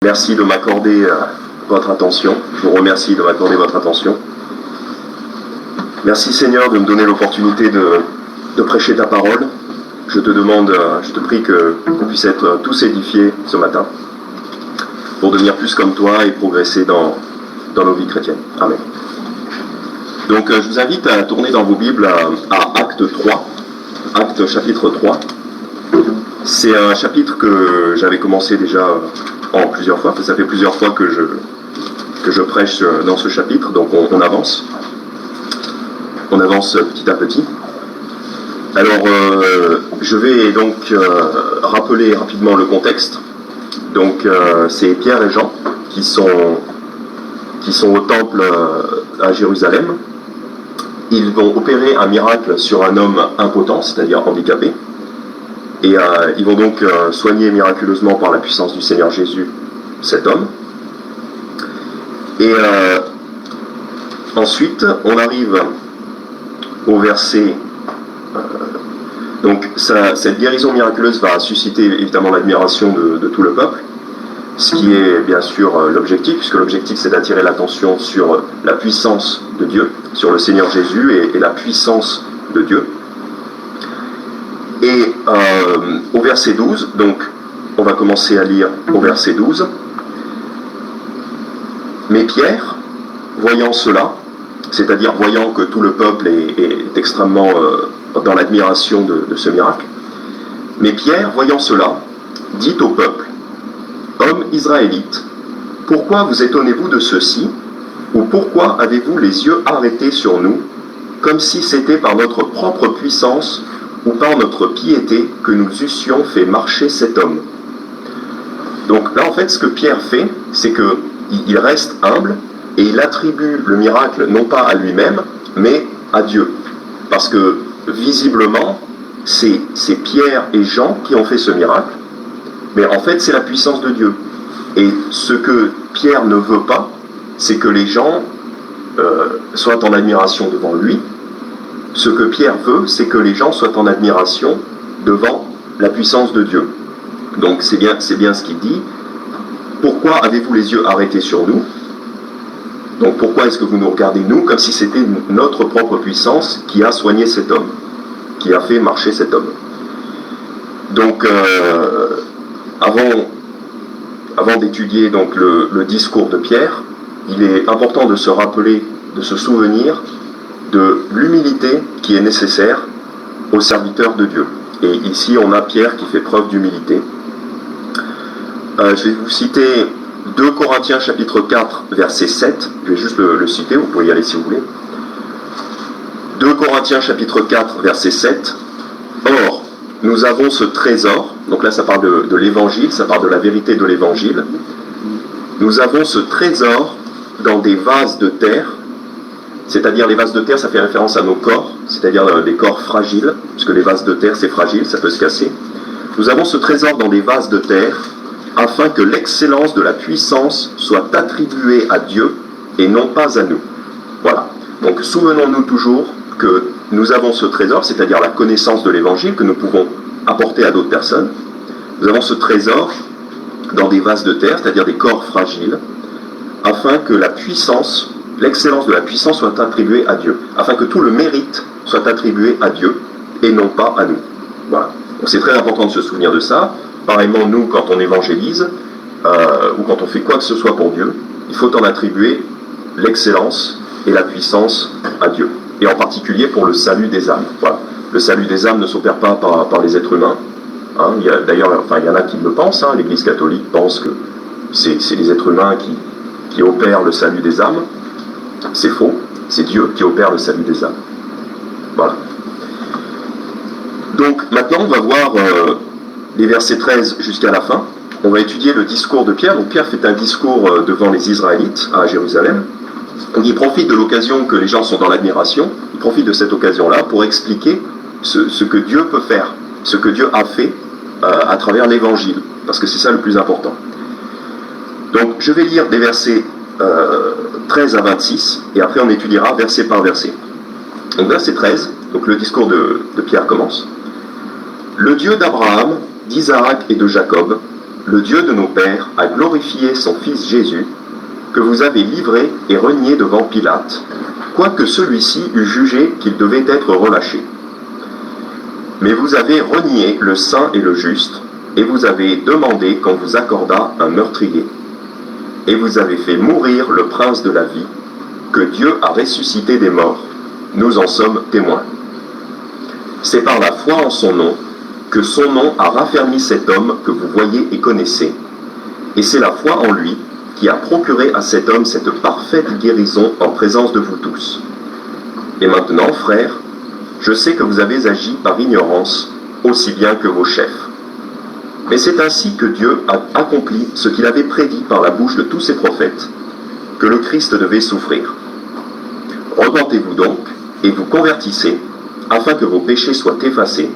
Merci de m'accorder votre attention. Je vous remercie de m'accorder votre attention. Merci Seigneur de me donner l'opportunité de prêcher ta parole. Je te demande, je te prie qu'on puisse être tous édifiés ce matin pour devenir plus comme toi et progresser dans nos vies chrétiennes. Amen. Donc je vous invite à tourner dans vos Bibles à Acte 3, Acte chapitre 3. C'est un chapitre que j'avais commencé déjà en plusieurs fois. Ça fait plusieurs fois que je prêche dans ce chapitre, donc on avance. On avance petit à petit. Alors, je vais donc rappeler rapidement le contexte. Donc, c'est Pierre et Jean qui sont au temple à Jérusalem. Ils vont opérer un miracle sur un homme impotent, c'est-à-dire handicapé. Et ils vont donc soigner miraculeusement par la puissance du Seigneur Jésus cet homme. Et ensuite, on arrive au verset... donc cette guérison miraculeuse va susciter évidemment l'admiration de tout le peuple, ce qui est bien sûr l'objectif, puisque l'objectif c'est d'attirer l'attention sur la puissance de Dieu, sur le Seigneur Jésus et la puissance de Dieu. Et au verset 12, donc on va commencer à lire au verset 12. Mais Pierre, voyant cela, c'est-à-dire voyant que tout le peuple est extrêmement dans l'admiration de ce miracle, mais Pierre, voyant cela, dit au peuple: Hommes israélites, pourquoi vous étonnez-vous de ceci, ou pourquoi avez-vous les yeux arrêtés sur nous, comme si c'était par notre propre puissance ou par notre piété que nous eussions fait marcher cet homme? Donc là, en fait, ce que Pierre fait, c'est qu'il reste humble et il attribue le miracle non pas à lui-même, mais à Dieu. Parce que, visiblement, c'est Pierre et Jean qui ont fait ce miracle, mais en fait, c'est la puissance de Dieu. Et ce que Pierre ne veut pas, c'est que les gens soient en admiration devant lui. Ce que Pierre veut, c'est que les gens soient en admiration devant la puissance de Dieu. Donc c'est bien ce qu'il dit. Pourquoi avez-vous les yeux arrêtés sur nous? Donc pourquoi est-ce que vous nous regardez nous comme si c'était notre propre puissance qui a soigné cet homme, qui a fait marcher cet homme? Donc avant d'étudier donc le discours de Pierre, il est important de se rappeler, de se souvenir de l'humilité qui est nécessaire aux serviteurs de Dieu. Et ici, on a Pierre qui fait preuve d'humilité. Je vais vous citer 2 Corinthiens chapitre 4, verset 7. Je vais juste le citer, vous pouvez y aller si vous voulez. 2 Corinthiens chapitre 4, verset 7. Or, nous avons ce trésor, donc là ça parle de l'évangile, ça parle de la vérité de l'évangile. Nous avons ce trésor dans des vases de terre. C'est-à-dire les vases de terre, ça fait référence à nos corps, c'est-à-dire des corps fragiles, puisque les vases de terre, c'est fragile, ça peut se casser. Nous avons ce trésor dans des vases de terre, afin que l'excellence de la puissance soit attribuée à Dieu et non pas à nous. Voilà. Donc souvenons-nous toujours que nous avons ce trésor, c'est-à-dire la connaissance de l'évangile que nous pouvons apporter à d'autres personnes. Nous avons ce trésor dans des vases de terre, c'est-à-dire des corps fragiles, afin que la puissance, l'excellence de la puissance soit attribuée à Dieu, afin que tout le mérite soit attribué à Dieu et non pas à nous. Voilà. Donc c'est très important de se souvenir de ça. Pareillement, nous, quand on évangélise, ou quand on fait quoi que ce soit pour Dieu, il faut en attribuer l'excellence et la puissance à Dieu. Et en particulier pour le salut des âmes. Voilà. Le salut des âmes ne s'opère pas par les êtres humains. Hein. D'ailleurs, il y en a qui le pensent. Hein. L'Église catholique pense que c'est les êtres humains qui opèrent le salut des âmes. C'est faux, c'est Dieu qui opère le salut des âmes. Voilà. Donc maintenant on va voir les versets 13 jusqu'à la fin. On va étudier le discours de Pierre. Donc Pierre fait un discours devant les Israélites à Jérusalem. Donc il profite de l'occasion que les gens sont dans l'admiration, il profite de cette occasion-là pour expliquer ce que Dieu peut faire, ce que Dieu a fait à travers l'évangile, parce que c'est ça le plus important. Donc je vais lire des versets 13 à 26, et après on étudiera verset par verset. Donc verset 13, donc le discours de Pierre commence. Le Dieu d'Abraham, d'Isaac et de Jacob, le Dieu de nos pères a glorifié son Fils Jésus, que vous avez livré et renié devant Pilate, quoique celui-ci eût jugé qu'il devait être relâché. Mais vous avez renié le saint et le juste, et vous avez demandé qu'on vous accordât un meurtrier. Et vous avez fait mourir le prince de la vie, que Dieu a ressuscité des morts. Nous en sommes témoins. C'est par la foi en son nom que son nom a raffermi cet homme que vous voyez et connaissez. Et c'est la foi en lui qui a procuré à cet homme cette parfaite guérison en présence de vous tous. Et maintenant, frères, je sais que vous avez agi par ignorance, aussi bien que vos chefs. Mais c'est ainsi que Dieu a accompli ce qu'il avait prédit par la bouche de tous ses prophètes, que le Christ devait souffrir. Repentez-vous donc, et vous convertissez, afin que vos péchés soient effacés,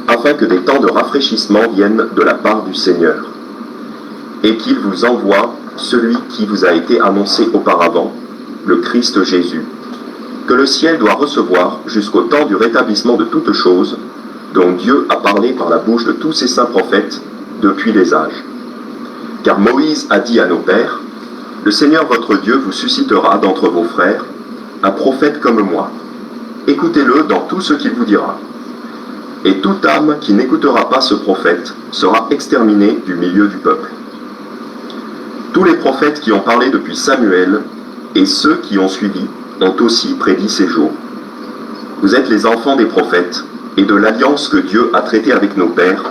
afin que des temps de rafraîchissement viennent de la part du Seigneur, et qu'il vous envoie celui qui vous a été annoncé auparavant, le Christ Jésus, que le ciel doit recevoir jusqu'au temps du rétablissement de toutes choses, dont Dieu a parlé par la bouche de tous ses saints prophètes depuis les âges. Car Moïse a dit à nos pères, « Le Seigneur votre Dieu vous suscitera d'entre vos frères un prophète comme moi. Écoutez-le dans tout ce qu'il vous dira. Et toute âme qui n'écoutera pas ce prophète sera exterminée du milieu du peuple. » Tous les prophètes qui ont parlé depuis Samuel et ceux qui ont suivi ont aussi prédit ces jours. Vous êtes les enfants des prophètes et de l'alliance que Dieu a traitée avec nos pères,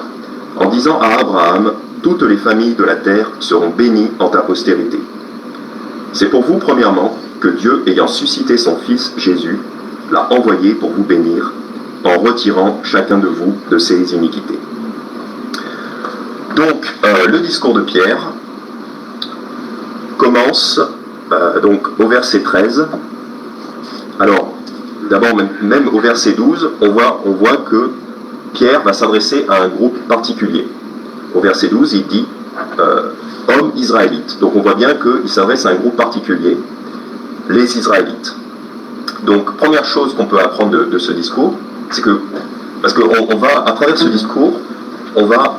en disant à Abraham, toutes les familles de la terre seront bénies en ta postérité. C'est pour vous, premièrement, que Dieu, ayant suscité son Fils Jésus, l'a envoyé pour vous bénir, en retirant chacun de vous de ses iniquités. Donc, le discours de Pierre commence donc au verset 13. Alors, d'abord, même au verset 12, on voit que Pierre va s'adresser à un groupe particulier. Au verset 12, il dit hommes israélites. Donc on voit bien qu'il s'adresse à un groupe particulier, les Israélites. Donc, première chose qu'on peut apprendre de ce discours, c'est que, parce qu'on va, à travers ce discours, on va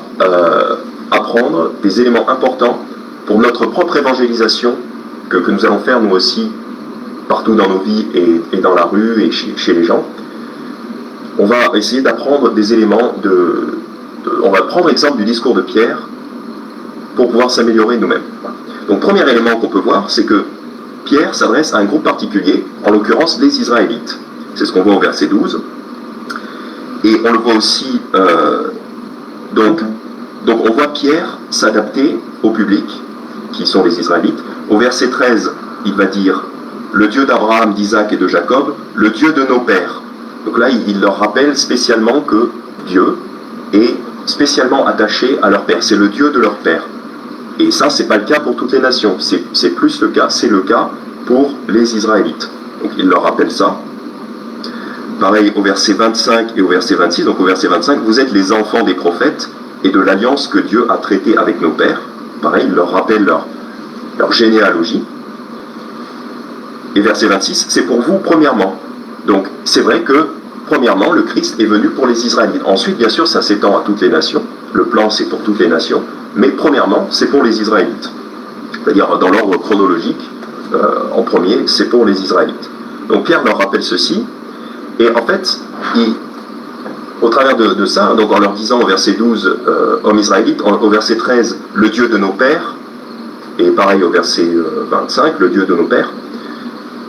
apprendre des éléments importants pour notre propre évangélisation que nous allons faire nous aussi partout dans nos vies et dans la rue et chez les gens. On va essayer d'apprendre des éléments on va prendre l'exemple du discours de Pierre pour pouvoir s'améliorer nous-mêmes. Donc premier élément qu'on peut voir, c'est que Pierre s'adresse à un groupe particulier, en l'occurrence les Israélites. C'est ce qu'on voit au verset 12. Et on le voit aussi, donc on voit Pierre s'adapter au public, qui sont les Israélites. Au verset 13, il va dire « Le Dieu d'Abraham, d'Isaac et de Jacob, le Dieu de nos pères ». Donc là, il leur rappelle spécialement que Dieu est spécialement attaché à leur père. C'est le Dieu de leur père. Et ça, c'est pas le cas pour toutes les nations. C'est plus le cas, c'est le cas pour les Israélites. Donc il leur rappelle ça. Pareil au verset 25 et au verset 26. Donc au verset 25, vous êtes les enfants des prophètes et de l'alliance que Dieu a traitée avec nos pères. Pareil, il leur rappelle leur généalogie. Et verset 26, c'est pour vous premièrement. Donc c'est vrai que premièrement, le Christ est venu pour les Israélites. Ensuite, bien sûr, ça s'étend à toutes les nations. Le plan, c'est pour toutes les nations. Mais premièrement, c'est pour les Israélites. C'est-à-dire, dans l'ordre chronologique, en premier, c'est pour les Israélites. Donc Pierre leur rappelle ceci. Et en fait, au travers de ça, donc en leur disant au verset 12, hommes israélites, au verset 13, le Dieu de nos pères, et pareil au verset 25, le Dieu de nos pères,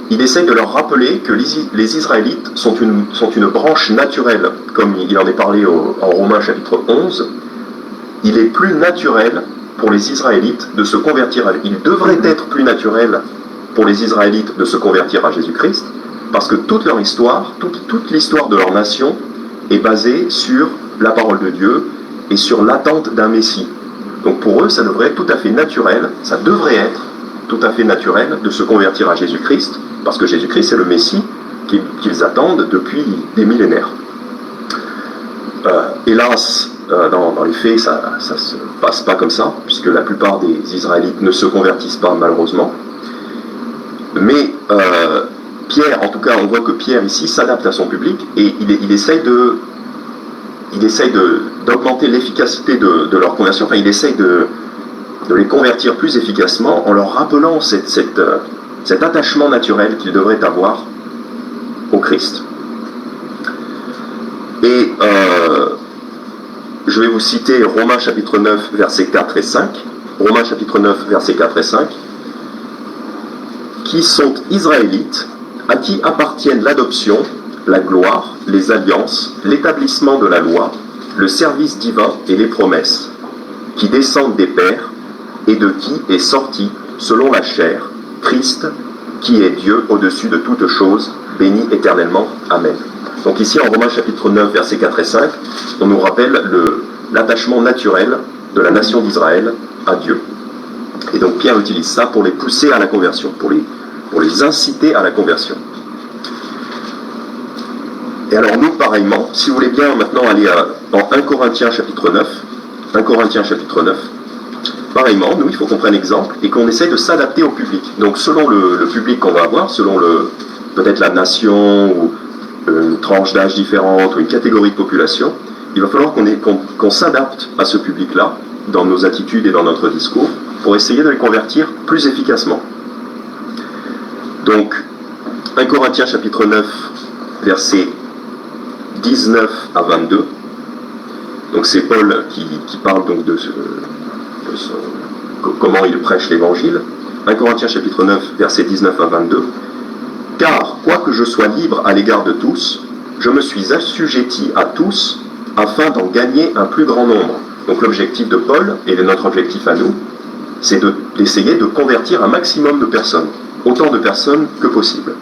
il essaye de leur rappeler que les Israélites sont une branche naturelle, comme il en est parlé en Romains chapitre 11. Il est plus naturel pour les Israélites de se convertir il devrait être plus naturel pour les Israélites de se convertir à Jésus-Christ, parce que toute leur histoire, toute l'histoire de leur nation est basée sur la parole de Dieu et sur l'attente d'un Messie. Donc pour eux, ça devrait être tout à fait naturel, ça devrait être tout à fait naturel de se convertir à Jésus-Christ, parce que Jésus-Christ est le Messie qu'ils attendent depuis des millénaires. Hélas, dans les faits, ça ne se passe pas comme ça, puisque la plupart des Israélites ne se convertissent pas, malheureusement. Mais Pierre, en tout cas, on voit que Pierre ici s'adapte à son public et il essaye d'augmenter l'efficacité de leur conversion. Enfin, il essaye de les convertir plus efficacement en leur rappelant cet attachement naturel qu'ils devraient avoir au Christ. Et je vais vous citer Romains chapitre 9, versets 4 et 5. Romains chapitre 9, versets 4 et 5. Qui sont Israélites, à qui appartiennent l'adoption, la gloire, les alliances, l'établissement de la loi, le service divin et les promesses, qui descendent des pères, et de qui est sorti, selon la chair, Christ, qui est Dieu au-dessus de toutes choses, béni éternellement. Amen. Donc ici, en Romains chapitre 9, versets 4 et 5, on nous rappelle l'attachement naturel de la nation d'Israël à Dieu. Et donc Pierre utilise ça pour les pousser à la conversion, pour les inciter à la conversion. Et alors nous, pareillement, si vous voulez bien maintenant aller en 1 Corinthiens chapitre 9, 1 Corinthiens chapitre 9, pareillement, nous, il faut qu'on prenne exemple et qu'on essaie de s'adapter au public. Donc selon le public qu'on va avoir, selon peut-être la nation ou une tranche d'âge différente ou une catégorie de population, il va falloir qu'on s'adapte à ce public-là dans nos attitudes et dans notre discours pour essayer de les convertir plus efficacement. Donc 1 Corinthiens chapitre 9, versets 19 à 22. Donc c'est Paul qui parle donc comment il prêche l'évangile. 1 Corinthiens chapitre 9, versets 19 à 22. Car, quoique je sois libre à l'égard de tous, je me suis assujetti à tous afin d'en gagner un plus grand nombre. Donc l'objectif de Paul, et notre objectif à nous, c'est d'essayer de convertir un maximum de personnes, autant de personnes que possible.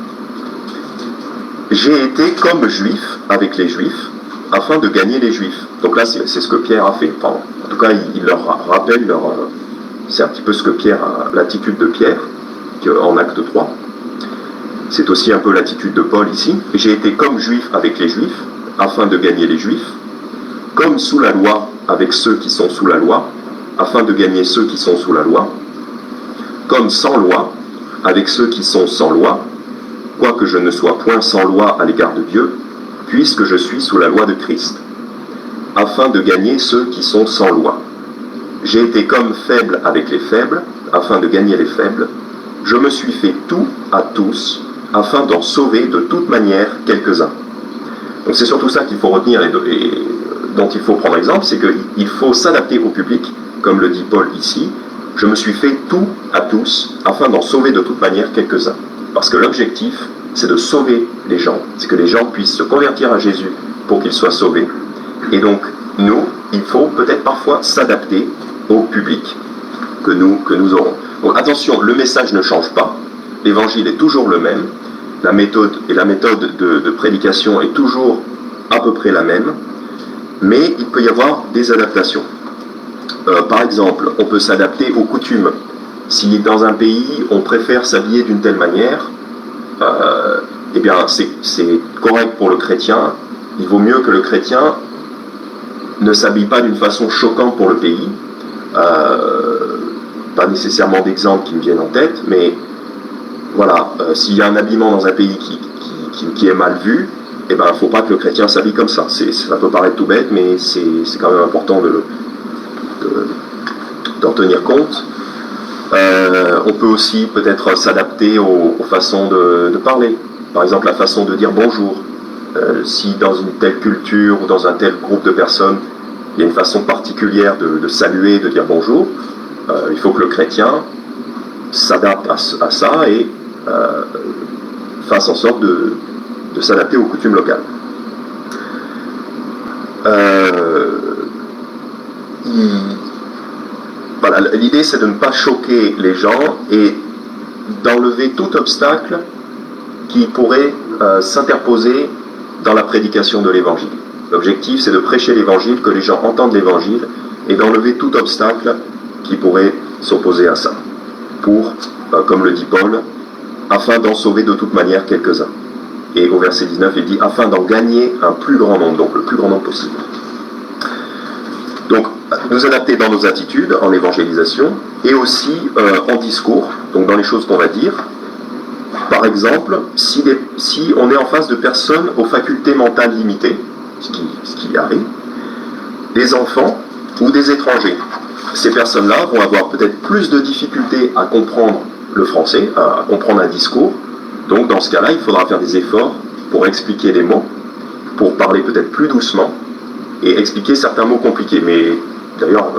J'ai été comme juif avec les juifs, afin de gagner les juifs. Donc là, c'est ce que Pierre a fait. Enfin, en tout cas, il leur rappelle, c'est un petit peu ce que l'attitude de Pierre, en acte 3. C'est aussi un peu l'attitude de Paul ici. J'ai été comme juif avec les juifs, afin de gagner les juifs, comme sous la loi avec ceux qui sont sous la loi, afin de gagner ceux qui sont sous la loi, comme sans loi avec ceux qui sont sans loi, quoique je ne sois point sans loi à l'égard de Dieu, puisque je suis sous la loi de Christ, afin de gagner ceux qui sont sans loi. J'ai été comme faible avec les faibles, afin de gagner les faibles. Je me suis fait tout à tous, afin d'en sauver de toute manière quelques-uns. Donc c'est surtout ça qu'il faut retenir et dont il faut prendre exemple, c'est qu'il faut s'adapter au public, comme le dit Paul ici. Je me suis fait tout à tous, afin d'en sauver de toute manière quelques-uns. Parce que l'objectif, c'est de sauver les gens, c'est que les gens puissent se convertir à Jésus pour qu'ils soient sauvés. Et donc, nous, il faut peut-être parfois s'adapter au public que nous aurons. Donc attention, le message ne change pas, l'évangile est toujours le même, la méthode de prédication est toujours à peu près la même, mais il peut y avoir des adaptations. Par exemple, on peut s'adapter aux coutumes. Si dans un pays, on préfère s'habiller d'une telle manière, eh bien, c'est correct pour le chrétien. Il vaut mieux que le chrétien ne s'habille pas d'une façon choquante pour le pays. Pas nécessairement d'exemples qui me viennent en tête, mais voilà, s'il y a un habillement dans un pays qui est mal vu, eh ben, il ne faut pas que le chrétien s'habille comme ça. Ça peut paraître tout bête, mais c'est quand même important d'en tenir compte. On peut aussi peut-être s'adapter aux façons de parler. Par exemple, la façon de dire bonjour. Si dans une telle culture ou dans un tel groupe de personnes, il y a une façon particulière de saluer, de dire bonjour, il faut que le chrétien s'adapte à ça et fasse en sorte de s'adapter aux coutumes locales. Voilà, l'idée c'est de ne pas choquer les gens et d'enlever tout obstacle qui pourrait s'interposer dans la prédication de l'évangile. L'objectif c'est de prêcher l'évangile, que les gens entendent l'évangile et d'enlever tout obstacle qui pourrait s'opposer à ça. Pour, comme le dit Paul, afin d'en sauver de toute manière quelques-uns. Et au verset 19, il dit afin d'en gagner un plus grand nombre, donc le plus grand nombre possible. Donc, nous adapter dans nos attitudes, en évangélisation, et aussi en discours, donc dans les choses qu'on va dire. Par exemple, si on est en face de personnes aux facultés mentales limitées, ce qui arrive, des enfants ou des étrangers. Ces personnes-là vont avoir peut-être plus de difficultés à comprendre le français, à comprendre un discours. Donc dans ce cas-là, il faudra faire des efforts pour expliquer les mots, pour parler peut-être plus doucement et expliquer certains mots compliqués. Mais d'ailleurs,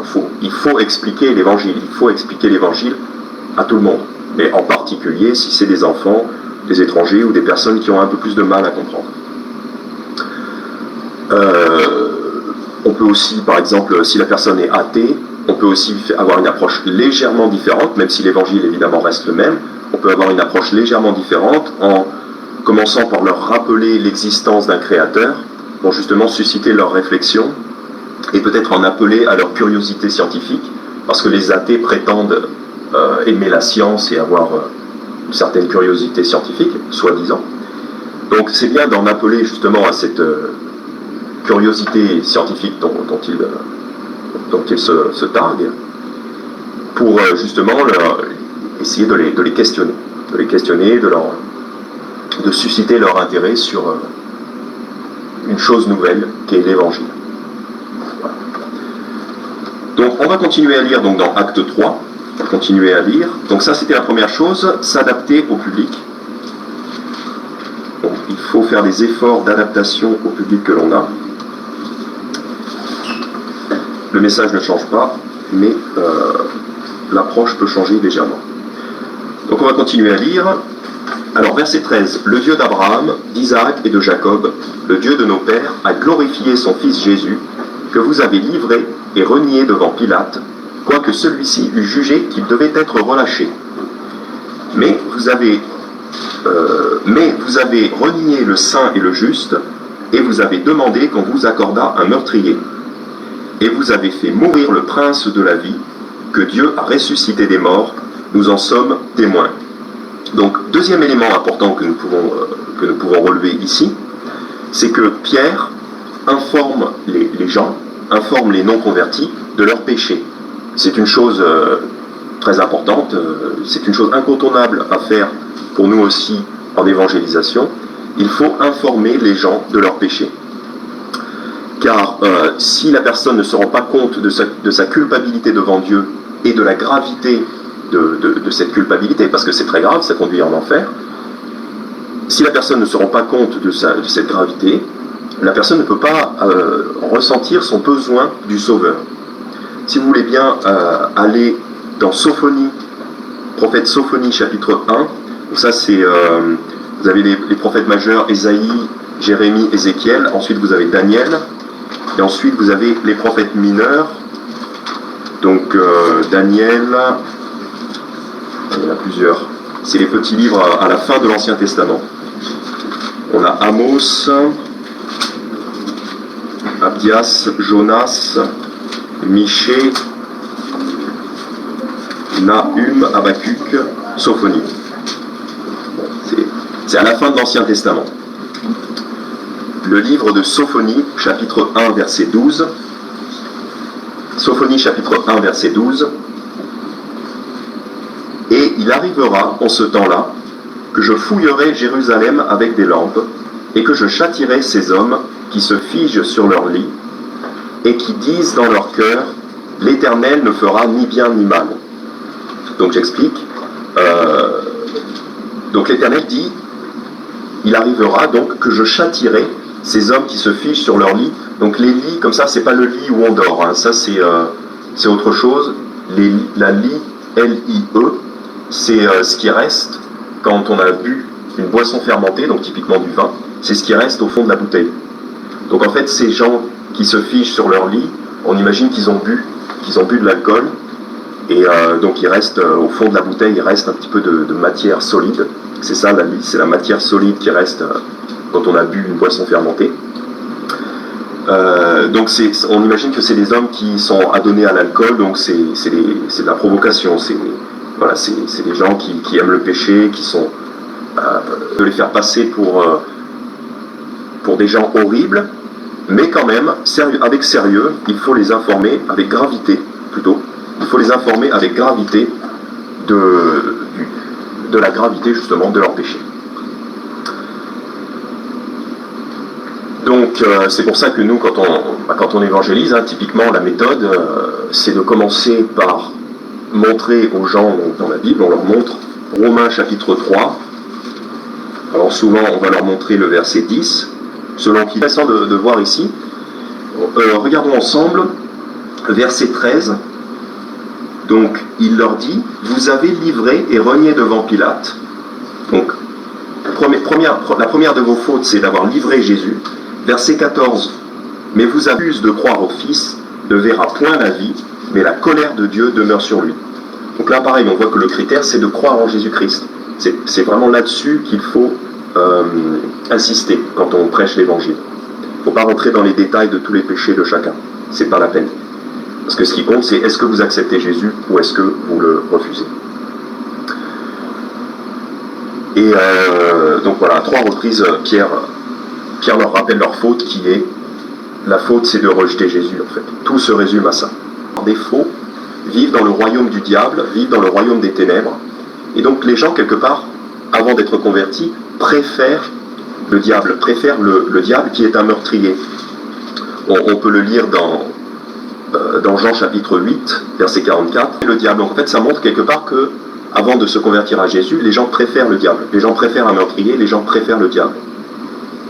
il faut expliquer l'évangile. Il faut expliquer l'évangile à tout le monde. Mais en particulier si c'est des enfants, des étrangers ou des personnes qui ont un peu plus de mal à comprendre. On peut aussi, par exemple, si la personne est athée, on peut aussi avoir une approche légèrement différente, même si l'évangile évidemment reste le même. On peut avoir une approche légèrement différente en commençant par leur rappeler l'existence d'un créateur, pour justement susciter leur réflexion et peut-être en appeler à leur curiosité scientifique, parce que les athées prétendent aimer la science et avoir une certaine curiosité scientifique, soi-disant. Donc c'est bien d'en appeler justement à cette curiosité scientifique dont ils se targuent, pour justement essayer de les questionner, de susciter leur intérêt sur une chose nouvelle qui est l'évangile. Voilà. Donc on va continuer à lire donc, dans Acte 3, on va continuer à lire. Donc ça c'était la première chose, s'adapter au public. Donc, il faut faire des efforts d'adaptation au public que l'on a. Le message ne change pas, mais l'approche peut changer légèrement. Donc on va continuer à lire. Alors verset 13, le Dieu d'Abraham, d'Isaac et de Jacob, le Dieu de nos pères, a glorifié son fils Jésus, que vous avez livré et renié devant Pilate, quoique celui-ci eût jugé qu'il devait être relâché. Mais vous avez renié le saint et le juste, et vous avez demandé qu'on vous accordât un meurtrier. Et vous avez fait mourir le prince de la vie, que Dieu a ressuscité des morts, nous en sommes témoins. Donc, deuxième élément important que nous pouvons relever ici, c'est que Pierre informe les gens, informe les non-convertis de leur péché. C'est une chose très importante, c'est une chose incontournable à faire pour nous aussi en évangélisation. Il faut informer les gens de leur péché. Car si la personne ne se rend pas compte de sa culpabilité devant Dieu et de la gravité de cette culpabilité, parce que c'est très grave, ça conduit en enfer, si la personne ne se rend pas compte de cette gravité, la personne ne peut pas ressentir son besoin du Sauveur. Si vous voulez bien aller dans Sophonie, prophète Sophonie chapitre 1, ça c'est, vous avez les prophètes majeurs, Ésaïe, Jérémie, Ézéchiel, ensuite vous avez Daniel, et ensuite vous avez les prophètes mineurs, donc Daniel, il y en a plusieurs, c'est les petits livres à la fin de l'Ancien Testament. On a Amos, Abdias, Jonas, Michée, Nahum, Habacuc, Sophonie. C'est à la fin de l'Ancien Testament. Le livre de Sophonie, chapitre 1, verset 12. Sophonie, chapitre 1, verset 12. Et il arrivera en ce temps-là que je fouillerai Jérusalem avec des lampes et que je châtierai ces hommes qui se figent sur leur lit et qui disent dans leur cœur « L'Éternel ne fera ni bien ni mal ». Donc j'explique. Donc l'Éternel dit « Il arrivera donc que je châtierai ces hommes qui se figent sur leur lit ». Donc les lits, comme ça, c'est pas le lit où on dort, hein. Ça c'est autre chose. La lit, L-I-E, c'est ce qui reste quand on a bu une boisson fermentée, donc typiquement du vin, c'est ce qui reste au fond de la bouteille. Donc en fait, ces gens qui se figent sur leur lit, on imagine qu'ils ont bu de l'alcool, et donc il reste au fond de la bouteille, il reste un petit peu de matière solide. C'est ça la lie, c'est la matière solide qui reste quand on a bu une boisson fermentée. Donc on imagine que c'est des hommes qui sont adonnés à l'alcool, donc c'est de la provocation, c'est des gens qui aiment le péché, qui sont de les faire passer pour des gens horribles, mais quand même, avec sérieux, il faut les informer, avec gravité plutôt, il faut les informer avec gravité de la gravité justement de leur péché. Donc c'est pour ça que nous, quand on évangélise, hein, typiquement la méthode, c'est de commencer par montrer aux gens dans la Bible, on leur montre Romains chapitre 3. Alors souvent on va leur montrer le verset 10, selon qui est intéressant de voir ici. Regardons ensemble le verset 13. Donc il leur dit, vous avez livré et renié devant Pilate. Donc la première de vos fautes, c'est d'avoir livré Jésus. Verset 14, mais vous abusez de croire au Fils, ne verra point la vie, mais la colère de Dieu demeure sur lui. Donc là, pareil, on voit que le critère, c'est de croire en Jésus-Christ. C'est vraiment là-dessus qu'il faut insister quand on prêche l'Évangile. Il ne faut pas rentrer dans les détails de tous les péchés de chacun. C'est pas la peine. Parce que ce qui compte, c'est est-ce que vous acceptez Jésus ou est-ce que vous le refusez. Et donc voilà, à 3 reprises, Pierre leur rappelle leur faute qui est, la faute c'est de rejeter Jésus en fait. Tout se résume à ça. Par défaut, vivent dans le royaume du diable, vivent dans le royaume des ténèbres. Et donc les gens, quelque part, avant d'être convertis, préfèrent le diable qui est un meurtrier. On peut le lire dans Jean chapitre 8, verset 44. Le diable, donc en fait, ça montre quelque part que avant de se convertir à Jésus, les gens préfèrent le diable. Les gens préfèrent un meurtrier, les gens préfèrent le diable.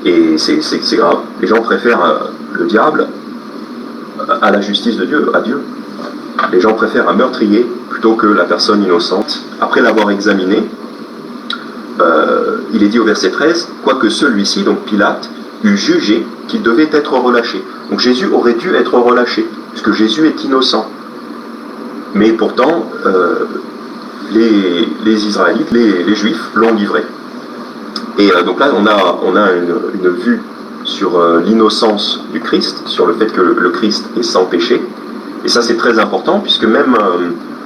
Et c'est grave. Les gens préfèrent le diable à la justice de Dieu, à Dieu. Les gens préfèrent un meurtrier plutôt que la personne innocente. Après l'avoir examiné, il est dit au verset 13, quoique celui-ci, donc Pilate, eût jugé qu'il devait être relâché. Donc Jésus aurait dû être relâché, puisque Jésus est innocent. Mais pourtant, les Israélites, les Juifs l'ont livré. Et donc là, on a une vue sur l'innocence du Christ, sur le fait que le Christ est sans péché. Et ça, c'est très important, puisque même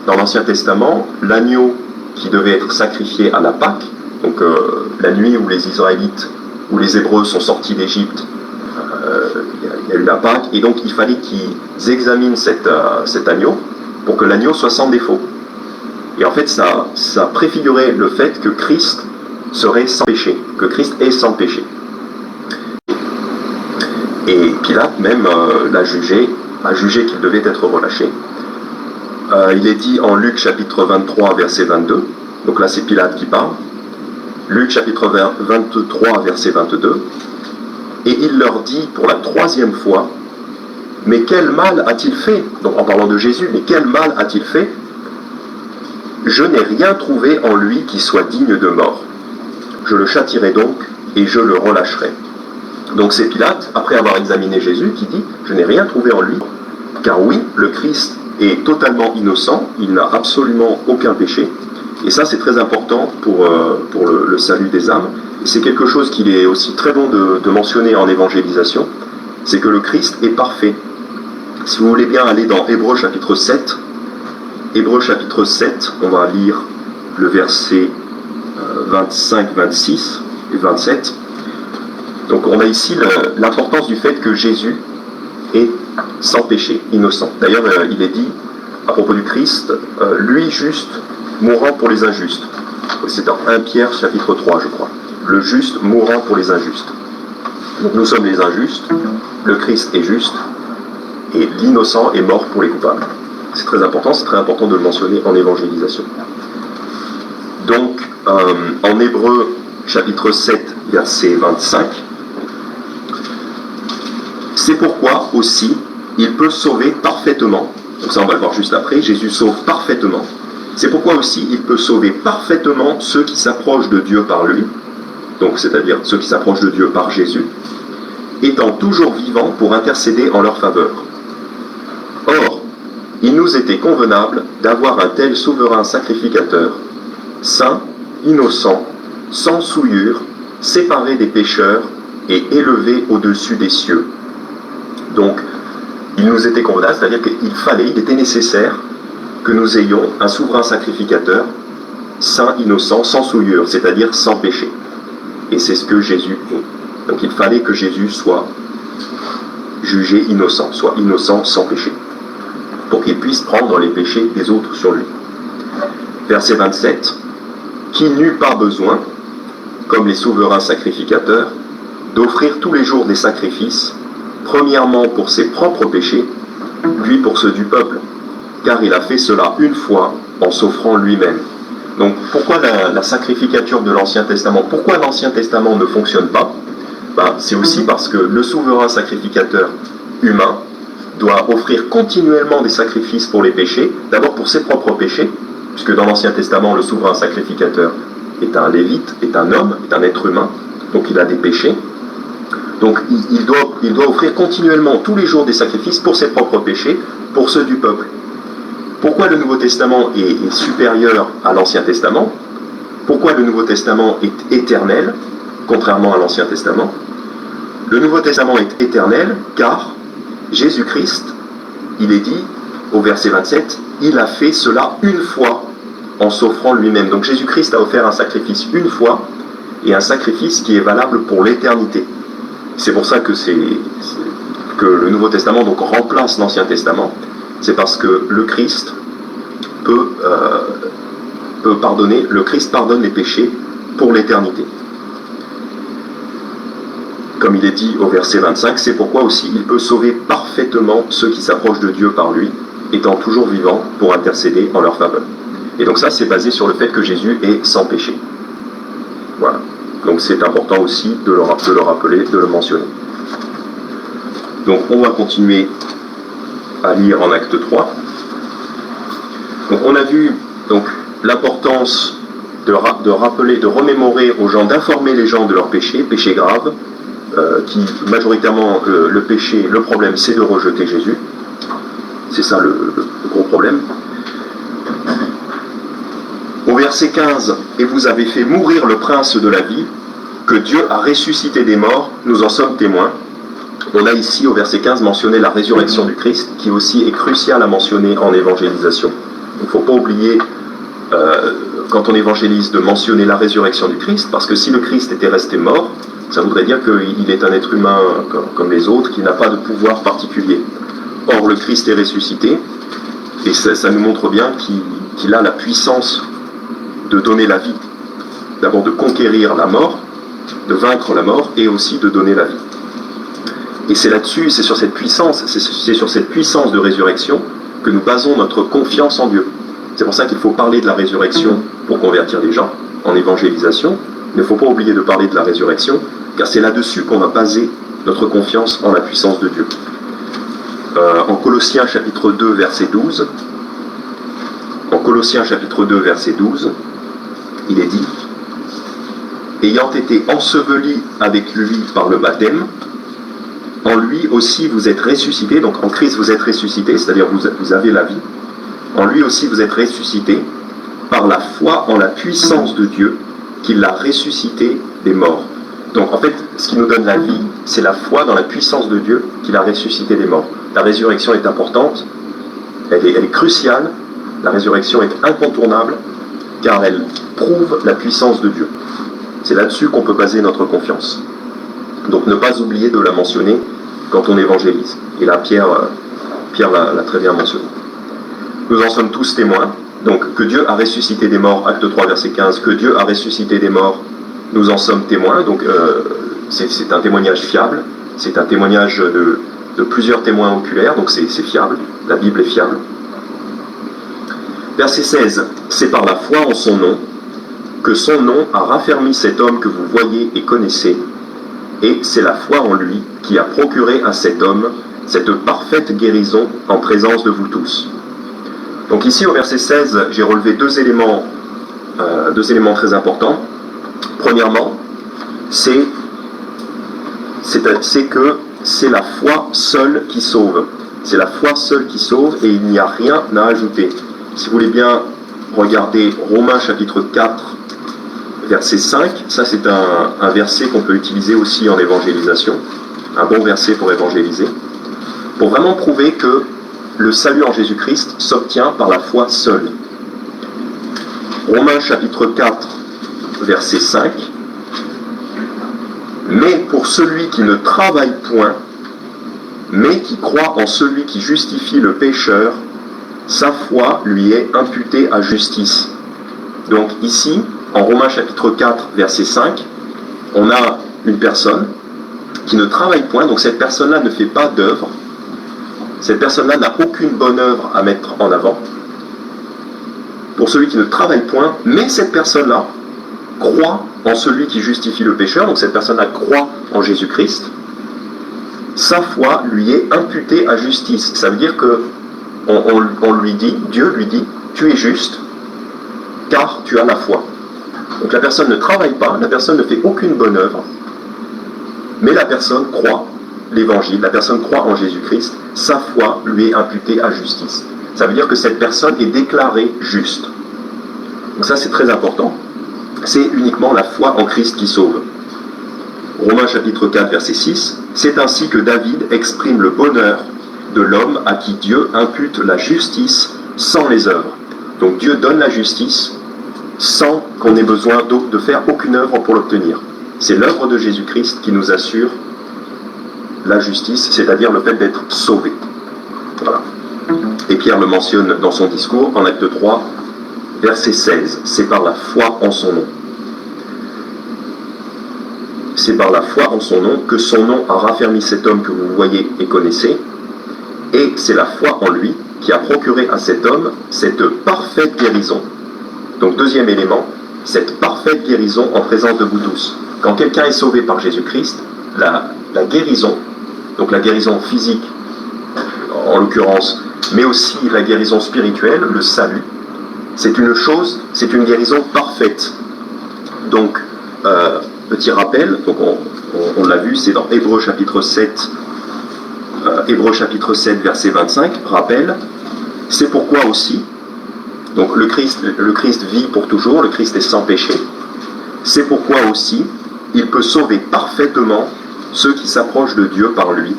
dans l'Ancien Testament, l'agneau qui devait être sacrifié à la Pâque, donc la nuit où les Israélites, où les Hébreux sont sortis d'Égypte, il y a eu la Pâque, et donc il fallait qu'ils examinent cet agneau pour que l'agneau soit sans défaut. Et en fait, ça préfigurait le fait que Christ serait sans péché, que Christ est sans péché. Et Pilate même a jugé qu'il devait être relâché. Il est dit en Luc chapitre 23, verset 22, donc là c'est Pilate qui parle, Luc chapitre 23, verset 22, et il leur dit pour la 3e fois, mais quel mal a-t-il fait? Donc en parlant de Jésus, mais quel mal a-t-il fait? Je n'ai rien trouvé en lui qui soit digne de mort. Je le châtierai donc et je le relâcherai. Donc c'est Pilate, après avoir examiné Jésus, qui dit « Je n'ai rien trouvé en lui, car oui, le Christ est totalement innocent, il n'a absolument aucun péché. » Et ça c'est très important pour le salut des âmes. Et c'est quelque chose qu'il est aussi très bon de mentionner en évangélisation, c'est que le Christ est parfait. Si vous voulez bien aller dans Hébreux chapitre 7, Hébreux chapitre 7, on va lire le verset 25, 26 et 27. Donc on a ici l'importance du fait que Jésus est sans péché, innocent. D'ailleurs, il est dit à propos du Christ, lui juste mourant pour les injustes. C'est dans 1 Pierre chapitre 3, je crois. Le juste mourant pour les injustes. Donc nous sommes les injustes, le Christ est juste, et l'innocent est mort pour les coupables. C'est très important de le mentionner en évangélisation. Donc, en Hébreux chapitre 7, verset 25, c'est pourquoi aussi il peut sauver parfaitement, donc ça on va le voir juste après, Jésus sauve parfaitement, c'est pourquoi aussi il peut sauver parfaitement ceux qui s'approchent de Dieu par lui, donc c'est-à-dire ceux qui s'approchent de Dieu par Jésus, étant toujours vivants pour intercéder en leur faveur. Or, il nous était convenable d'avoir un tel souverain sacrificateur, saint, innocent, sans souillure, séparé des pécheurs et élevé au-dessus des cieux. Donc, il nous était convenable, c'est-à-dire il était nécessaire que nous ayons un souverain sacrificateur, saint, innocent, sans souillure, c'est-à-dire sans péché. Et c'est ce que Jésus est. Donc il fallait que Jésus soit jugé innocent, soit innocent sans péché, pour qu'il puisse prendre les péchés des autres sur lui. Verset 27, qui n'eut pas besoin, comme les souverains sacrificateurs, d'offrir tous les jours des sacrifices, premièrement pour ses propres péchés, puis pour ceux du peuple, car il a fait cela une fois en s'offrant lui-même. Donc pourquoi la sacrificature de l'Ancien Testament? Pourquoi l'Ancien Testament ne fonctionne pas? C'est aussi parce que le souverain sacrificateur humain doit offrir continuellement des sacrifices pour les péchés, d'abord pour ses propres péchés, puisque dans l'Ancien Testament, le souverain sacrificateur est un lévite, est un homme, est un être humain, donc il a des péchés. Donc il doit offrir continuellement, tous les jours, des sacrifices pour ses propres péchés, pour ceux du peuple. Pourquoi le Nouveau Testament est supérieur à l'Ancien Testament? Pourquoi le Nouveau Testament est éternel, contrairement à l'Ancien Testament? Le Nouveau Testament est éternel car Jésus-Christ, il est dit au verset 27, il a fait cela une fois en s'offrant lui-même. Donc Jésus-Christ a offert un sacrifice une fois et un sacrifice qui est valable pour l'éternité. C'est pour ça que le Nouveau Testament donc remplace l'Ancien Testament. C'est parce que le Christ peut pardonner, le Christ pardonne les péchés pour l'éternité. Comme il est dit au verset 25, c'est pourquoi aussi il peut sauver parfaitement ceux qui s'approchent de Dieu par lui, étant toujours vivant pour intercéder en leur faveur. Et donc ça, c'est basé sur le fait que Jésus est sans péché. Voilà. Donc c'est important aussi de le rappeler, de le mentionner. Donc on va continuer à lire en acte 3. Donc on a vu l'importance de rappeler, de remémorer aux gens, d'informer les gens de leurs péchés graves, qui majoritairement le péché, le problème c'est de rejeter Jésus. C'est ça le gros problème. Au verset 15, « Et vous avez fait mourir le prince de la vie, que Dieu a ressuscité des morts, nous en sommes témoins. » On a ici au verset 15 mentionné la résurrection du Christ, qui aussi est cruciale à mentionner en évangélisation. Il ne faut pas oublier, quand on évangélise, de mentionner la résurrection du Christ, parce que si le Christ était resté mort, ça voudrait dire qu'il est un être humain comme les autres, qui n'a pas de pouvoir particulier. Or, le Christ est ressuscité, et ça nous montre bien qu'il a la puissance de donner la vie. D'abord de conquérir la mort, de vaincre la mort, et aussi de donner la vie. Et c'est là-dessus, c'est sur cette puissance de résurrection que nous basons notre confiance en Dieu. C'est pour ça qu'il faut parler de la résurrection pour convertir les gens en évangélisation. Il ne faut pas oublier de parler de la résurrection, car c'est là-dessus qu'on va baser notre confiance en la puissance de Dieu. En Colossiens chapitre 2, verset 12, il est dit, « Ayant été ensevelis avec lui par le baptême, en lui aussi vous êtes ressuscités, donc en Christ vous êtes ressuscités, c'est-à-dire vous avez la vie, en lui aussi vous êtes ressuscités par la foi en la puissance de Dieu, qui l'a ressuscité des morts. » Donc en fait, ce qui nous donne la vie, c'est la foi dans la puissance de Dieu qui l'a ressuscité des morts. La résurrection est importante, elle est cruciale, la résurrection est incontournable, car elle prouve la puissance de Dieu. C'est là-dessus qu'on peut baser notre confiance. Donc ne pas oublier de la mentionner quand on évangélise. Et là, Pierre l'a très bien mentionné. Nous en sommes tous témoins. Donc que Dieu a ressuscité des morts, acte 3, verset 15, que Dieu a ressuscité des morts, nous en sommes témoins. Donc c'est un témoignage fiable, c'est un témoignage de plusieurs témoins oculaires, donc c'est fiable, la Bible est fiable. Verset 16, c'est par la foi en son nom que son nom a raffermi cet homme que vous voyez et connaissez, et c'est la foi en lui qui a procuré à cet homme cette parfaite guérison en présence de vous tous. Donc ici au verset 16, j'ai relevé deux éléments très importants. Premièrement, c'est que c'est la foi seule qui sauve. C'est la foi seule qui sauve et il n'y a rien à ajouter. Si vous voulez bien regarder Romains chapitre 4, verset 5, ça c'est un verset qu'on peut utiliser aussi en évangélisation, un bon verset pour évangéliser, pour vraiment prouver que le salut en Jésus-Christ s'obtient par la foi seule. Romains chapitre 4, verset 5, « Mais pour celui qui ne travaille point, mais qui croit en celui qui justifie le pécheur, sa foi lui est imputée à justice. » Donc ici, en Romains chapitre 4, verset 5, on a une personne qui ne travaille point, donc cette personne-là ne fait pas d'œuvre, cette personne-là n'a aucune bonne œuvre à mettre en avant, pour celui qui ne travaille point, mais cette personne-là croit en celui qui justifie le pécheur, donc cette personne-là croit en Jésus-Christ, sa foi lui est imputée à justice. Ça veut dire que on lui dit, Dieu lui dit, tu es juste, car tu as la foi. Donc la personne ne travaille pas, la personne ne fait aucune bonne œuvre, mais la personne croit l'évangile, la personne croit en Jésus-Christ, sa foi lui est imputée à justice. Ça veut dire que cette personne est déclarée juste. Donc ça c'est très important. C'est uniquement la foi en Christ qui sauve. Romains chapitre 4 verset 6, c'est ainsi que David exprime le bonheur de l'homme à qui Dieu impute la justice sans les œuvres. Donc Dieu donne la justice sans qu'on ait besoin de faire aucune œuvre pour l'obtenir. C'est l'œuvre de Jésus-Christ qui nous assure la justice, c'est-à-dire le fait d'être sauvé. Voilà. Et Pierre le mentionne dans son discours en acte 3, verset 16. C'est par la foi en son nom. C'est par la foi en son nom que son nom a raffermi cet homme que vous voyez et connaissez, et c'est la foi en lui qui a procuré à cet homme cette parfaite guérison. Donc deuxième élément, cette parfaite guérison en présence de vous tous. Quand quelqu'un est sauvé par Jésus-Christ, la guérison, donc la guérison physique en l'occurrence, mais aussi la guérison spirituelle, le salut, c'est une chose, c'est une guérison parfaite. Donc, petit rappel, donc on l'a vu, c'est dans Hébreux chapitre 7, verset 25, rappel, c'est pourquoi aussi, donc le Christ vit pour toujours, le Christ est sans péché, c'est pourquoi aussi, il peut sauver parfaitement ceux qui s'approchent de Dieu par lui,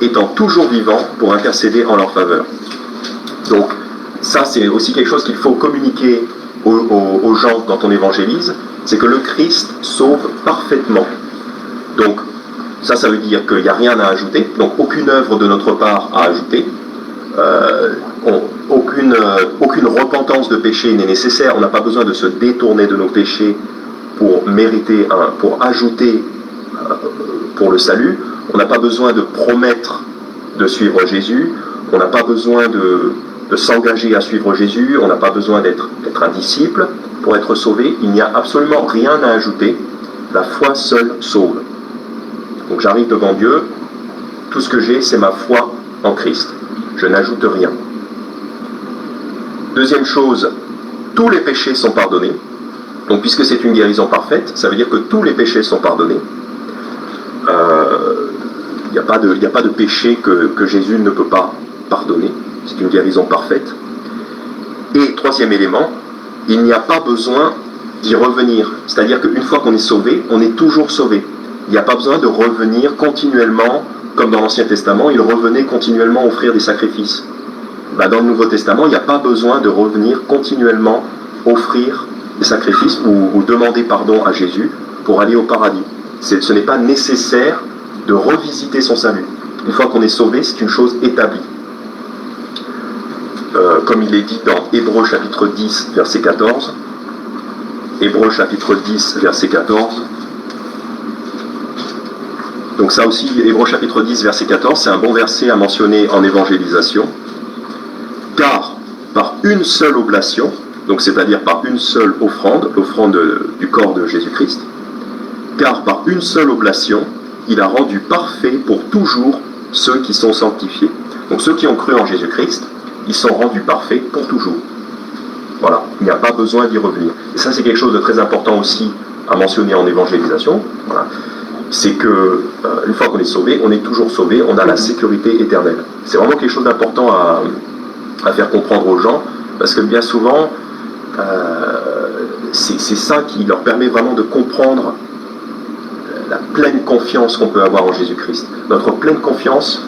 étant toujours vivant pour intercéder en leur faveur. Donc, ça c'est aussi quelque chose qu'il faut communiquer aux gens quand on évangélise, c'est que le Christ sauve parfaitement. Donc, ça veut dire qu'il n'y a rien à ajouter, donc aucune œuvre de notre part à ajouter, aucune repentance de péché n'est nécessaire, on n'a pas besoin de se détourner de nos péchés pour mériter, pour ajouter pour le salut, on n'a pas besoin de promettre de suivre Jésus, on n'a pas besoin de s'engager à suivre Jésus, on n'a pas besoin d'être un disciple pour être sauvé, il n'y a absolument rien à ajouter, la foi seule sauve. Donc j'arrive devant Dieu, tout ce que j'ai c'est ma foi en Christ, je n'ajoute rien. Deuxième chose, tous les péchés sont pardonnés, donc puisque c'est une guérison parfaite, ça veut dire que tous les péchés sont pardonnés. Il n'y a pas de péché que Jésus ne peut pas pardonner, c'est une guérison parfaite. Et troisième élément, il n'y a pas besoin d'y revenir, c'est-à-dire qu'une fois qu'on est sauvé, on est toujours sauvé. Il n'y a pas besoin de revenir continuellement, comme dans l'Ancien Testament, il revenait continuellement offrir des sacrifices. Dans le Nouveau Testament, il n'y a pas besoin de revenir continuellement offrir des sacrifices ou demander pardon à Jésus pour aller au paradis. Ce n'est pas nécessaire de revisiter son salut. Une fois qu'on est sauvé, c'est une chose établie. Comme il est dit dans Hébreux chapitre 10, verset 14. Hébreux chapitre 10, verset 14. Donc ça aussi, Hébreux chapitre 10, verset 14, c'est un bon verset à mentionner en évangélisation. Car par une seule oblation, donc c'est-à-dire par une seule offrande, l'offrande du corps de Jésus-Christ, car par une seule oblation, il a rendu parfait pour toujours ceux qui sont sanctifiés. Donc ceux qui ont cru en Jésus-Christ, ils sont rendus parfaits pour toujours. Voilà, il n'y a pas besoin d'y revenir. Et ça c'est quelque chose de très important aussi à mentionner en évangélisation. Voilà. C'est que une fois qu'on est sauvé, on est toujours sauvé, on a la sécurité éternelle. C'est vraiment quelque chose d'important à faire comprendre aux gens, parce que bien souvent, c'est ça qui leur permet vraiment de comprendre la pleine confiance qu'on peut avoir en Jésus-Christ. Notre pleine confiance,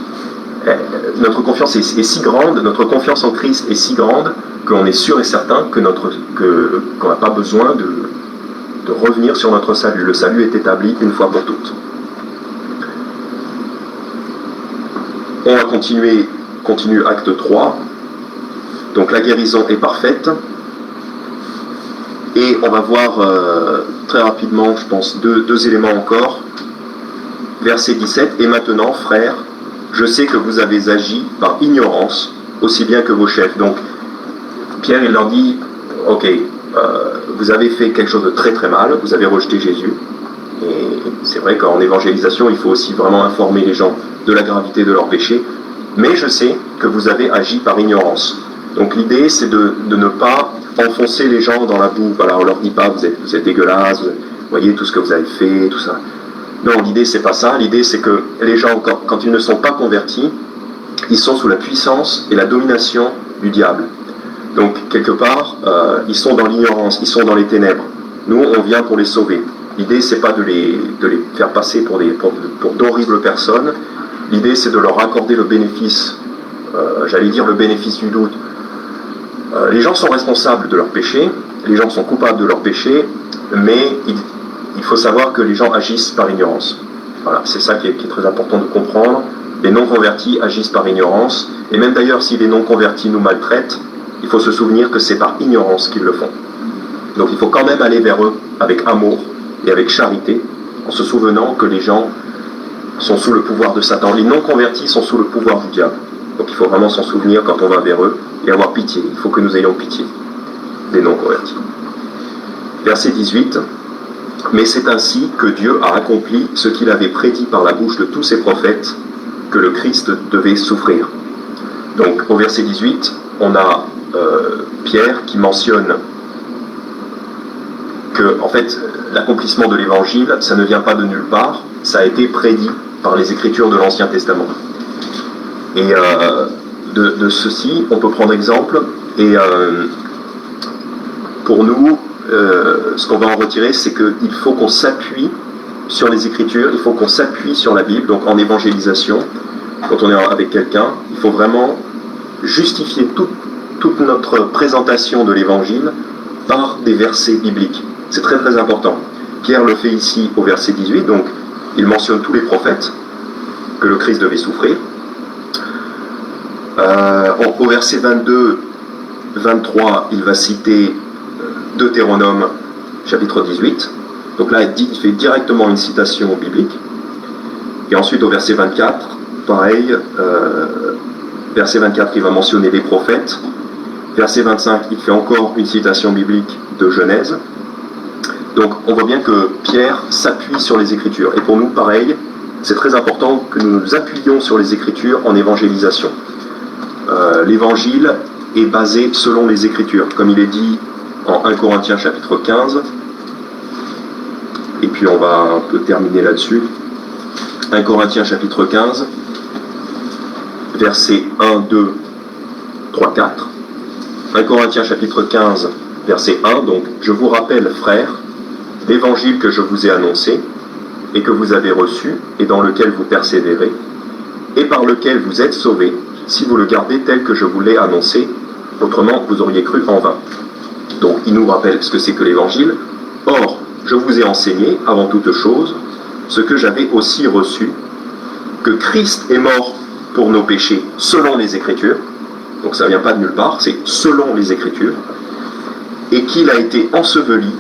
est si grande, notre confiance en Christ est si grande qu'on est sûr et certain qu'on n'a pas besoin de revenir sur notre salut. Le salut est établi une fois pour toutes. On va continue acte 3. Donc la guérison est parfaite. Et on va voir très rapidement, je pense, deux éléments encore. verset 17, « Et maintenant, frères, je sais que vous avez agi par ignorance, aussi bien que vos chefs. » Donc, Pierre, il leur dit, « Ok, vous avez fait quelque chose de très très mal, vous avez rejeté Jésus. » Et c'est vrai qu'en évangélisation, il faut aussi vraiment informer les gens de la gravité de leur péché. Mais je sais que vous avez agi par ignorance. Donc l'idée, c'est de ne pas enfoncer les gens dans la boue. Voilà, on leur dit pas, vous êtes dégueulasse, vous voyez tout ce que vous avez fait, tout ça. Non, l'idée, c'est pas ça. L'idée, c'est que les gens, quand ils ne sont pas convertis, ils sont sous la puissance et la domination du diable. Donc, quelque part, ils sont dans l'ignorance, ils sont dans les ténèbres. Nous, on vient pour les sauver. L'idée, c'est pas de les faire passer pour d'horribles personnes. L'idée, c'est de leur accorder le bénéfice, j'allais dire le bénéfice du doute. Les gens sont responsables de leurs péchés, les gens sont coupables de leurs péchés, mais il faut savoir que les gens agissent par ignorance. Voilà, c'est ça qui est très important de comprendre. Les non-convertis agissent par ignorance, et même d'ailleurs, si les non-convertis nous maltraitent, il faut se souvenir que c'est par ignorance qu'ils le font. Donc il faut quand même aller vers eux avec amour et avec charité, en se souvenant que les gens sont sous le pouvoir de Satan. Les non-convertis sont sous le pouvoir du diable. Donc il faut vraiment s'en souvenir quand on va vers eux et avoir pitié. Il faut que nous ayons pitié des non-convertis. Verset 18. « Mais c'est ainsi que Dieu a accompli ce qu'il avait prédit par la bouche de tous ses prophètes, que le Christ devait souffrir. » Donc au verset 18, on a Pierre qui mentionne que, en fait, l'accomplissement de l'évangile, ça ne vient pas de nulle part, ça a été prédit par les Écritures de l'Ancien Testament. Et de ceci, on peut prendre exemple, et pour nous, ce qu'on va en retirer, c'est qu'il faut qu'on s'appuie sur les Écritures, il faut qu'on s'appuie sur la Bible. Donc en évangélisation, quand on est avec quelqu'un, il faut vraiment justifier toute notre présentation de l'Évangile par des versets bibliques. C'est très très important. Pierre le fait ici au verset 18, donc il mentionne tous les prophètes que le Christ devait souffrir. Au verset 22, 23, il va citer Deutéronome chapitre 18. Donc là, il fait directement une citation biblique. Et ensuite, au verset 24, pareil, verset 24, il va mentionner les prophètes. Verset 25, il fait encore une citation biblique de Genèse. Donc, on voit bien que Pierre s'appuie sur les Écritures. Et pour nous, pareil, c'est très important que nous nous appuyions sur les Écritures en évangélisation. L'Évangile est basé selon les Écritures, comme il est dit en 1 Corinthiens chapitre 15. Et puis on va un peu terminer là-dessus. 1 Corinthiens chapitre 15, versets 1, 2, 3, 4. 1 Corinthiens chapitre 15, verset 1. Donc, je vous rappelle, frères, l'évangile que je vous ai annoncé et que vous avez reçu et dans lequel vous persévérez et par lequel vous êtes sauvés, si vous le gardez tel que je vous l'ai annoncé, autrement vous auriez cru en vain. Donc, il nous rappelle ce que c'est que l'évangile. Or, je vous ai enseigné, avant toute chose, ce que j'avais aussi reçu, que Christ est mort pour nos péchés selon les Écritures. Donc ça ne vient pas de nulle part, c'est selon les Écritures. Et qu'il a été enseveli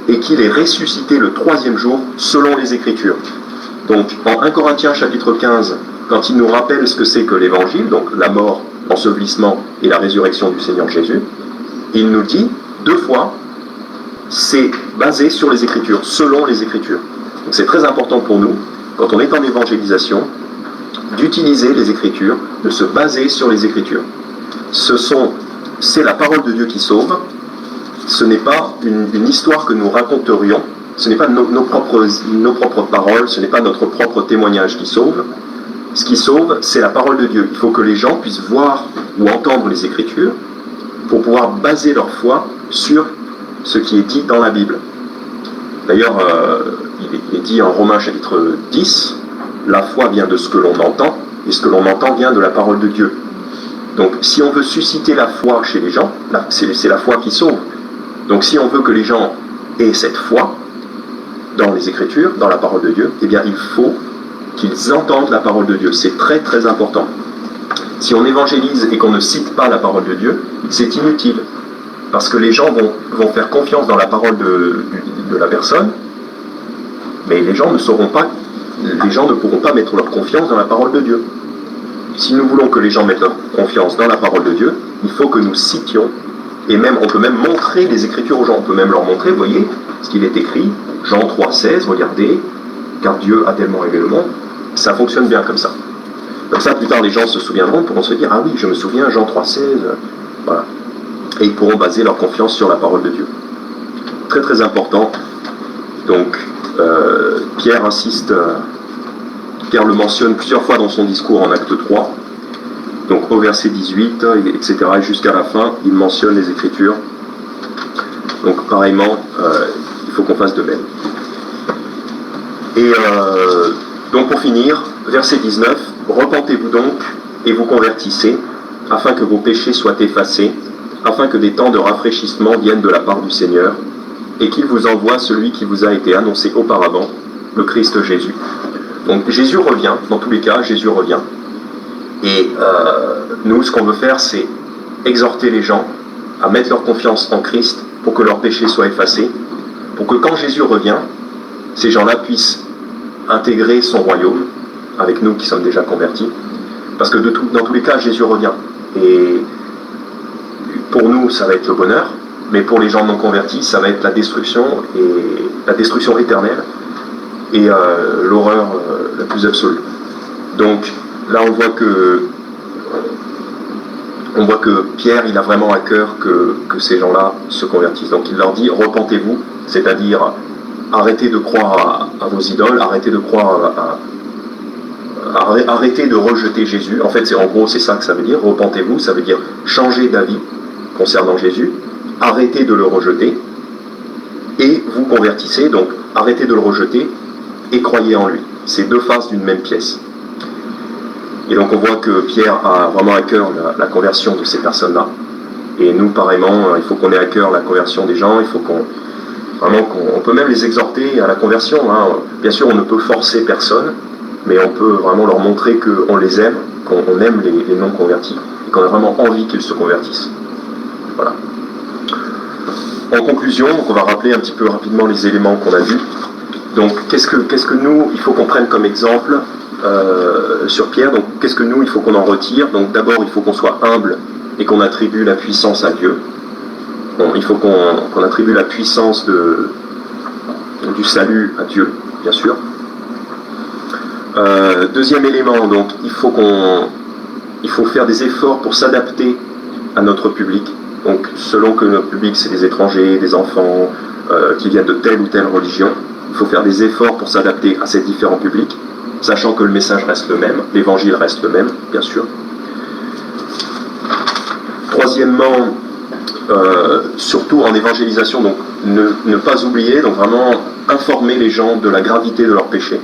et qu'il est ressuscité le 3e jour selon les Écritures. Donc en 1 Corinthiens chapitre 15, quand il nous rappelle ce que c'est que l'Évangile, donc la mort, l'ensevelissement et la résurrection du Seigneur Jésus, il nous dit 2 fois, c'est basé sur les Écritures, selon les Écritures. Donc c'est très important pour nous, quand on est en évangélisation, d'utiliser les Écritures, de se baser sur les Écritures. C'est la parole de Dieu qui sauve, ce n'est pas une histoire que nous raconterions, ce n'est pas nos propres paroles, ce n'est pas notre propre témoignage qui sauve. Ce qui sauve, c'est la parole de Dieu. Il faut que les gens puissent voir ou entendre les Écritures pour pouvoir baser leur foi sur ce qui est dit dans la Bible. D'ailleurs, il est dit en Romains chapitre 10, la foi vient de ce que l'on entend, et ce que l'on entend vient de la parole de Dieu. Donc, si on veut susciter la foi chez les gens, c'est la foi qui sauve. Donc, si on veut que les gens aient cette foi dans les Écritures, dans la parole de Dieu, eh bien, il faut qu'ils entendent la parole de Dieu. C'est très, très important. Si on évangélise et qu'on ne cite pas la parole de Dieu, c'est inutile. Parce que les gens vont faire confiance dans la parole de la personne, mais les gens ne sauront pas les gens ne pourront pas mettre leur confiance dans la parole de Dieu. Si nous voulons que les gens mettent leur confiance dans la parole de Dieu, il faut que nous citions, et même on peut même montrer les Écritures aux gens, on peut même leur montrer, vous voyez, ce qu'il est écrit, Jean 3,16, regardez, car Dieu a tellement aimé le monde, ça fonctionne bien comme ça. Comme ça, plus tard, les gens se souviendront, pourront se dire, ah oui, je me souviens, Jean 3,16, voilà. Et ils pourront baser leur confiance sur la parole de Dieu. Très très important. Donc, Pierre insiste, Pierre le mentionne plusieurs fois dans son discours en acte 3, donc au verset 18, etc. Et jusqu'à la fin, il mentionne les Écritures. Donc pareillement, il faut qu'on fasse de même. Et donc pour finir, verset 19, « Repentez-vous donc et vous convertissez, afin que vos péchés soient effacés, afin que des temps de rafraîchissement viennent de la part du Seigneur, et qu'il vous envoie celui qui vous a été annoncé auparavant, le Christ Jésus. » Donc Jésus revient, dans tous les cas, Jésus revient. Et nous, ce qu'on veut faire, c'est exhorter les gens à mettre leur confiance en Christ pour que leurs péchés soient effacés, pour que quand Jésus revient, ces gens-là puissent intégrer son royaume, avec nous qui sommes déjà convertis, parce que dans tous les cas, Jésus revient. Et pour nous, ça va être le bonheur, mais pour les gens non convertis, ça va être la destruction éternelle, et l'horreur la plus absolue. Donc là, on voit que Pierre, il a vraiment à cœur que ces gens-là se convertissent. Donc il leur dit, repentez-vous, c'est-à-dire arrêtez de croire à vos idoles, arrêtez de croire arrêtez de rejeter Jésus. En fait, en gros, c'est ça que ça veut dire, repentez-vous, ça veut dire changer d'avis concernant Jésus, arrêtez de le rejeter, et vous convertissez, donc arrêtez de le rejeter, et croyez en lui. C'est deux faces d'une même pièce. Et donc on voit que Pierre a vraiment à cœur la conversion de ces personnes-là. Et nous, pareillement, il faut qu'on ait à cœur la conversion des gens, il faut on peut même les exhorter à la conversion. Hein. Bien sûr, on ne peut forcer personne, mais on peut vraiment leur montrer qu'on les aime, qu'on aime les non-convertis, et qu'on a vraiment envie qu'ils se convertissent. Voilà. En conclusion, donc on va rappeler un petit peu rapidement les éléments qu'on a vus. Donc, qu'est-ce que nous, il faut qu'on prenne comme exemple sur Pierre? Donc, qu'est-ce que nous, il faut qu'on en retire? Donc, d'abord, il faut qu'on soit humble et qu'on attribue la puissance à Dieu. Bon, il faut qu'on attribue la puissance du salut à Dieu, bien sûr. Deuxième élément, donc, il faut faire des efforts pour s'adapter à notre public. Donc, selon que notre public, c'est des étrangers, des enfants qui viennent de telle ou telle religion, il faut faire des efforts pour s'adapter à ces différents publics, sachant que le message reste le même, l'évangile reste le même, bien sûr. Troisièmement, surtout en évangélisation, donc ne pas oublier, donc vraiment informer les gens de la gravité de leurs péchés.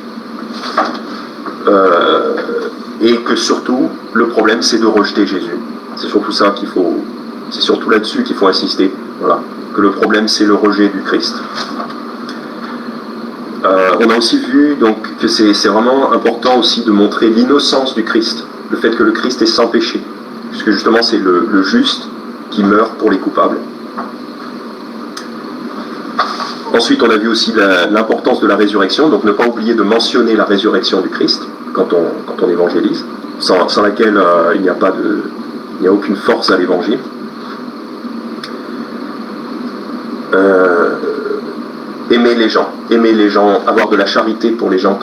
Et que surtout, le problème, c'est de rejeter Jésus. C'est surtout ça c'est surtout là-dessus qu'il faut insister. Voilà. Que le problème, c'est le rejet du Christ. On a aussi vu donc, que c'est vraiment important aussi de montrer l'innocence du Christ, le fait que le Christ est sans péché, puisque justement c'est le juste qui meurt pour les coupables. Ensuite, on a vu aussi l'importance de la résurrection, donc ne pas oublier de mentionner la résurrection du Christ quand on évangélise, sans laquelle il n'y a aucune force à l'évangile. Aimer les gens, avoir de la charité pour les gens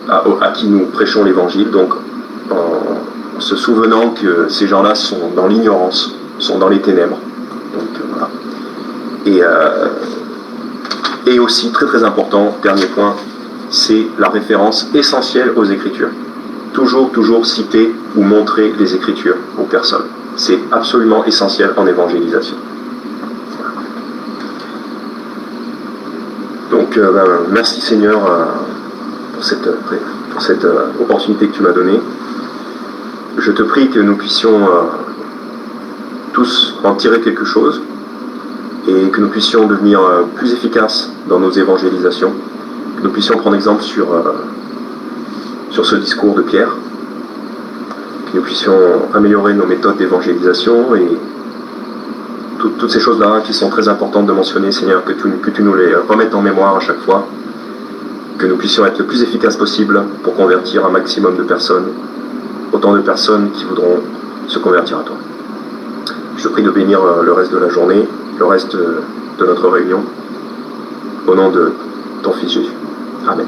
à qui nous prêchons l'évangile, donc en se souvenant que ces gens-là sont dans l'ignorance, sont dans les ténèbres. Donc, voilà. Et aussi, très très important, dernier point, c'est la référence essentielle aux Écritures. Toujours citer ou montrer les Écritures aux personnes. C'est absolument essentiel en évangélisation. Donc, merci Seigneur pour cette opportunité que tu m'as donnée. Je te prie que nous puissions tous en tirer quelque chose et que nous puissions devenir plus efficaces dans nos évangélisations, que nous puissions prendre exemple sur ce discours de Pierre, que nous puissions améliorer nos méthodes d'évangélisation et toutes ces choses-là qui sont très importantes de mentionner, Seigneur, que tu nous les remettes en mémoire à chaque fois que nous puissions être le plus efficace possible pour convertir un maximum de personnes, autant de personnes qui voudront se convertir à toi. Je te prie de bénir le reste de la journée, le reste de notre réunion, au nom de ton Fils Jésus. Amen.